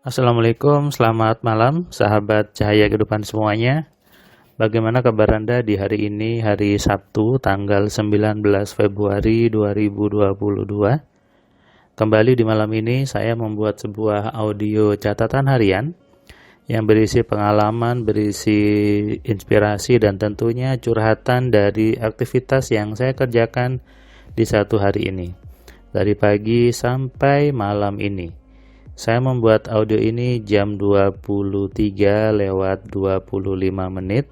Assalamualaikum, selamat malam sahabat cahaya kehidupan semuanya. Bagaimana kabar Anda di hari ini, hari Sabtu, tanggal 19 Februari 2022? Kembali di malam ini saya membuat sebuah audio catatan harian yang berisi pengalaman, berisi inspirasi dan tentunya curhatan dari aktivitas yang saya kerjakan di satu hari ini. Dari pagi sampai malam ini. Saya membuat audio ini jam 23 lewat 25 menit.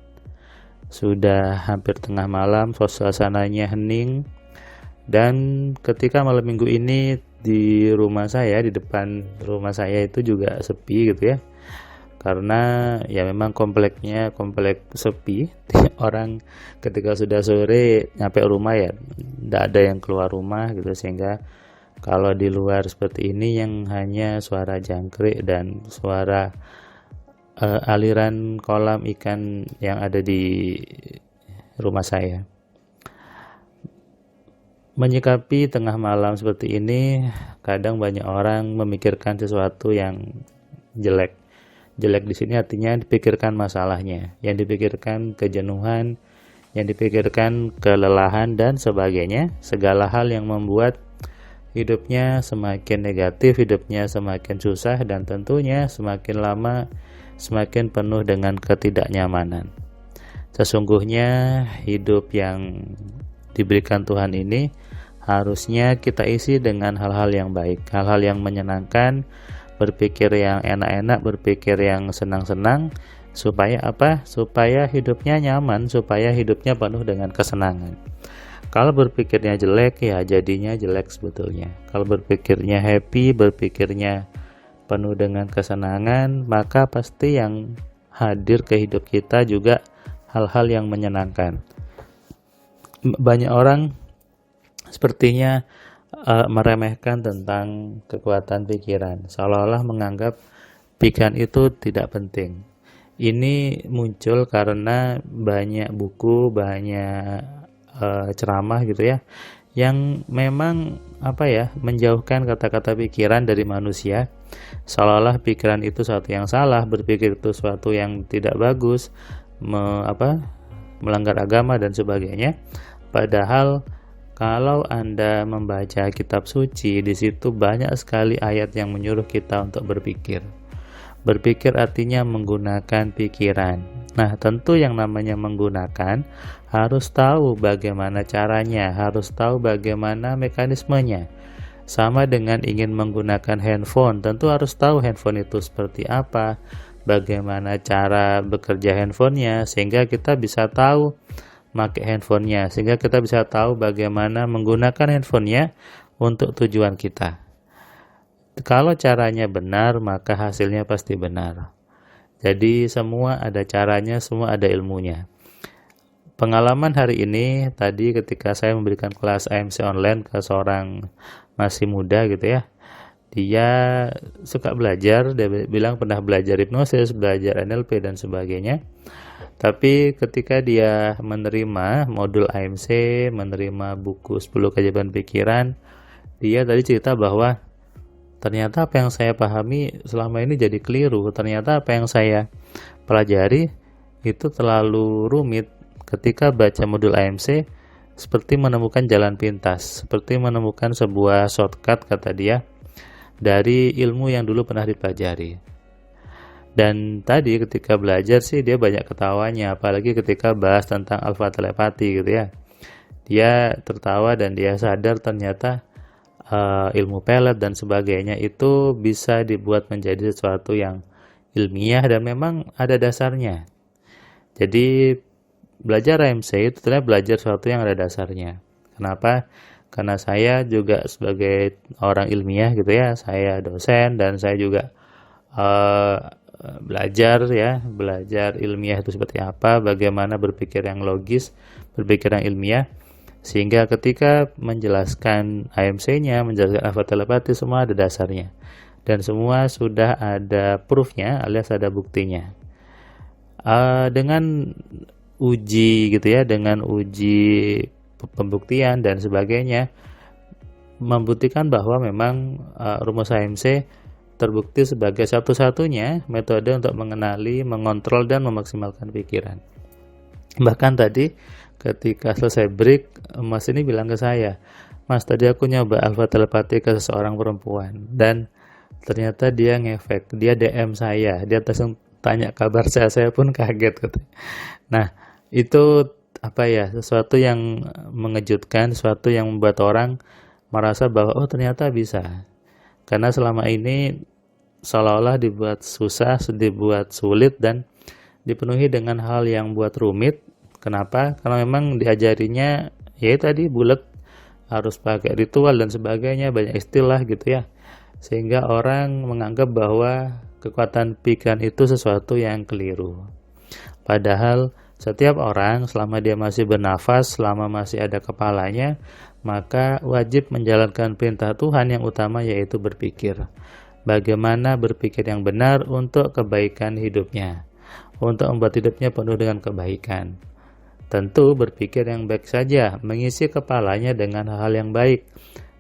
Sudah hampir tengah malam, suasananya hening. Dan ketika malam minggu ini di rumah saya, di depan rumah saya itu juga sepi gitu ya. Karena ya memang kompleknya komplek sepi. Orang ketika sudah sore nyampe rumah ya tidak ada yang keluar rumah gitu, sehingga kalau di luar seperti ini yang hanya suara jangkrik dan suara aliran kolam ikan yang ada di rumah saya. Menyikapi tengah malam seperti ini, kadang banyak orang memikirkan sesuatu yang jelek. Jelek di sini artinya dipikirkan masalahnya, yang dipikirkan kejenuhan, yang dipikirkan kelelahan dan sebagainya, segala hal yang membuat hidupnya semakin negatif, hidupnya semakin susah, dan tentunya semakin lama semakin penuh dengan ketidaknyamanan. Sesungguhnya hidup yang diberikan Tuhan ini harusnya kita isi dengan hal-hal yang baik, hal-hal yang menyenangkan, berpikir yang enak-enak, berpikir yang senang-senang, supaya apa? Supaya hidupnya nyaman, supaya hidupnya penuh dengan kesenangan. Kalau berpikirnya jelek, ya jadinya jelek sebetulnya. Kalau berpikirnya happy, berpikirnya penuh dengan kesenangan, maka pasti yang hadir ke hidup kita juga hal-hal yang menyenangkan. Banyak orang sepertinya meremehkan tentang kekuatan pikiran, seolah-olah menganggap pikiran itu tidak penting. Ini muncul karena banyak buku, banyak ceramah gitu ya, yang memang menjauhkan kata-kata pikiran dari manusia, seolah-olah pikiran itu sesuatu yang salah, berpikir itu sesuatu yang tidak bagus, melanggar agama dan sebagainya. Padahal kalau Anda membaca kitab suci, di situ banyak sekali ayat yang menyuruh kita untuk berpikir. Berpikir artinya menggunakan pikiran. Nah, tentu yang namanya menggunakan harus tahu bagaimana caranya, harus tahu bagaimana mekanismenya. Sama dengan ingin menggunakan handphone, tentu harus tahu handphone itu seperti apa, bagaimana cara bekerja handphonenya, sehingga kita bisa tahu pakai handphonenya, sehingga kita bisa tahu bagaimana menggunakan handphonenya untuk tujuan kita. Kalau caranya benar, maka hasilnya pasti benar. Jadi semua ada caranya, semua ada ilmunya. Pengalaman hari ini tadi ketika saya memberikan kelas AMC online ke seorang masih muda gitu ya. Dia suka belajar, dia bilang pernah belajar hipnosis, belajar NLP dan sebagainya. Tapi ketika dia menerima modul AMC, menerima buku 10 keajaiban pikiran, dia tadi cerita bahwa ternyata apa yang saya pahami selama ini jadi keliru. Ternyata apa yang saya pelajari itu terlalu rumit. Ketika baca modul AMC, seperti menemukan jalan pintas, seperti menemukan sebuah shortcut, kata dia, dari ilmu yang dulu pernah dipelajari. Dan tadi ketika belajar sih dia banyak ketawanya, apalagi ketika bahas tentang alfa telepati gitu ya. Dia tertawa dan dia sadar ternyata ilmu pelet dan sebagainya itu bisa dibuat menjadi sesuatu yang ilmiah dan memang ada dasarnya. Jadi belajar AMC itu ternyata belajar sesuatu yang ada dasarnya. Kenapa? Karena saya juga sebagai orang ilmiah gitu ya, saya dosen dan saya juga belajar ilmiah itu seperti apa, bagaimana berpikir yang logis, berpikir yang ilmiah. Sehingga ketika menjelaskan AMC-nya, menjelaskan alfa telepati, semua ada dasarnya. Dan semua sudah ada proof-nya alias ada buktinya. Dengan uji gitu ya, dengan uji pembuktian dan sebagainya, membuktikan bahwa memang rumus AMC terbukti sebagai satu-satunya metode untuk mengenali, mengontrol, dan memaksimalkan pikiran. Bahkan tadi ketika selesai break, Mas ini bilang ke saya, "Mas, tadi aku nyoba alpha telepati ke seseorang perempuan dan ternyata dia ngefek, dia DM saya, dia langsung tanya kabar saya pun kaget," katanya. Nah, itu apa ya, sesuatu yang mengejutkan, sesuatu yang membuat orang merasa bahwa oh ternyata bisa. Karena selama ini seolah-olah dibuat susah, dibuat sulit, dan dipenuhi dengan hal yang buat rumit. Kenapa? Karena memang diajarinya ya tadi bulat, harus pakai ritual dan sebagainya, banyak istilah gitu ya. Sehingga orang menganggap bahwa kekuatan pikiran itu sesuatu yang keliru. Padahal setiap orang selama dia masih bernafas, selama masih ada kepalanya, maka wajib menjalankan perintah Tuhan yang utama, yaitu berpikir. Bagaimana berpikir yang benar untuk kebaikan hidupnya, untuk membuat hidupnya penuh dengan kebaikan. Tentu berpikir yang baik saja, mengisi kepalanya dengan hal-hal yang baik,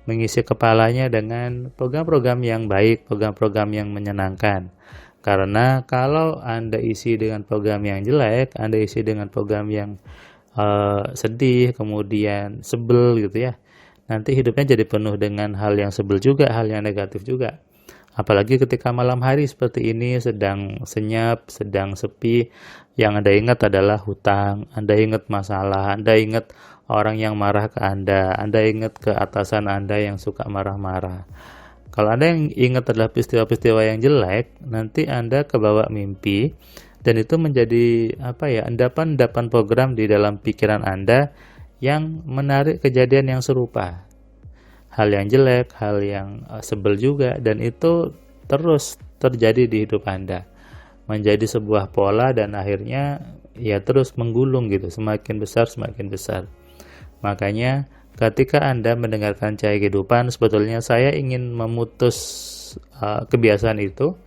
mengisi kepalanya dengan program-program yang baik, program-program yang menyenangkan. Karena kalau Anda isi dengan program yang jelek, Anda isi dengan program yang sedih, kemudian sebel gitu ya, nanti hidupnya jadi penuh dengan hal yang sebel juga, hal yang negatif juga. Apalagi ketika malam hari seperti ini, sedang senyap, sedang sepi, yang Anda ingat adalah hutang, Anda ingat masalah, Anda ingat orang yang marah ke Anda ingat ke atasan Anda yang suka marah-marah. Kalau Anda yang ingat adalah peristiwa-peristiwa yang jelek, nanti Anda kebawa mimpi, dan itu menjadi endapan-endapan program di dalam pikiran Anda yang menarik kejadian yang serupa. Hal yang jelek, hal yang sebel juga, dan itu terus terjadi di hidup Anda. Menjadi sebuah pola dan akhirnya ya terus menggulung gitu, semakin besar semakin besar. Makanya ketika Anda mendengarkan Cahaya Kehidupan, sebetulnya saya ingin memutus kebiasaan itu.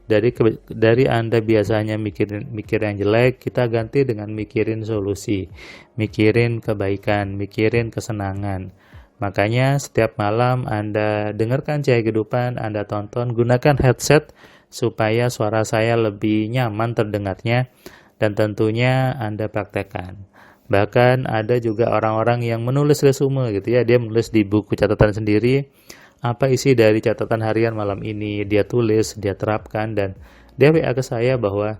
Dari Anda biasanya mikir yang jelek, kita ganti dengan mikirin solusi, mikirin kebaikan, mikirin kesenangan. Makanya setiap malam Anda dengarkan Cahaya Kehidupan, Anda tonton, gunakan headset supaya suara saya lebih nyaman terdengarnya, dan tentunya Anda praktekkan. Bahkan ada juga orang-orang yang menulis resume gitu ya, dia menulis di buku catatan sendiri apa isi dari catatan harian malam ini, dia tulis, dia terapkan, dan dia WA ke saya bahwa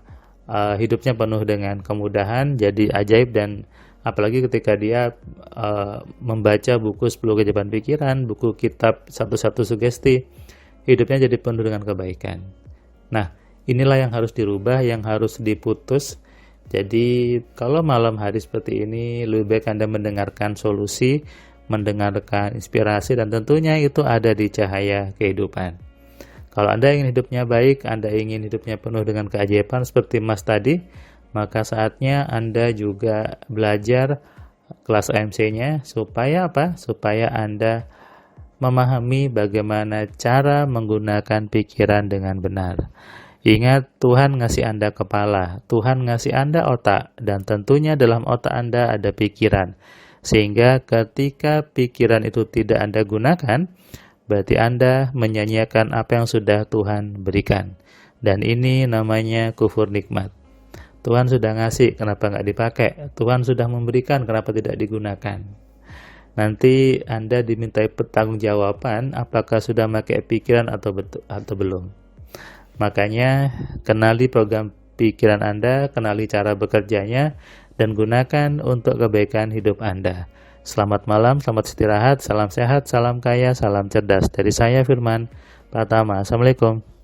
hidupnya penuh dengan kemudahan, jadi ajaib. Dan apalagi ketika dia membaca buku 10 keajaiban pikiran, buku kitab 1-1 sugesti, hidupnya jadi penuh dengan kebaikan. Nah, inilah yang harus dirubah, yang harus diputus. Jadi kalau malam hari seperti ini, lebih baik Anda mendengarkan solusi, mendengarkan inspirasi, dan tentunya itu ada di Cahaya Kehidupan. Kalau Anda ingin hidupnya baik, Anda ingin hidupnya penuh dengan keajaiban seperti Mas tadi, maka saatnya Anda juga belajar kelas AMC-nya supaya apa? Supaya Anda memahami bagaimana cara menggunakan pikiran dengan benar. Ingat, Tuhan ngasih Anda kepala, Tuhan ngasih Anda otak, dan tentunya dalam otak Anda ada pikiran. Sehingga ketika pikiran itu tidak Anda gunakan, berarti Anda menyanyiakan apa yang sudah Tuhan berikan. Dan ini namanya kufur nikmat. Tuhan sudah ngasih, kenapa nggak dipakai? Tuhan sudah memberikan, kenapa tidak digunakan? Nanti Anda dimintai pertanggungjawaban apakah sudah pakai pikiran atau belum. Makanya kenali program pikiran Anda, kenali cara bekerjanya, dan gunakan untuk kebaikan hidup Anda. Selamat malam, selamat istirahat, salam sehat, salam kaya, salam cerdas. Dari saya Firman Pratama. Assalamualaikum.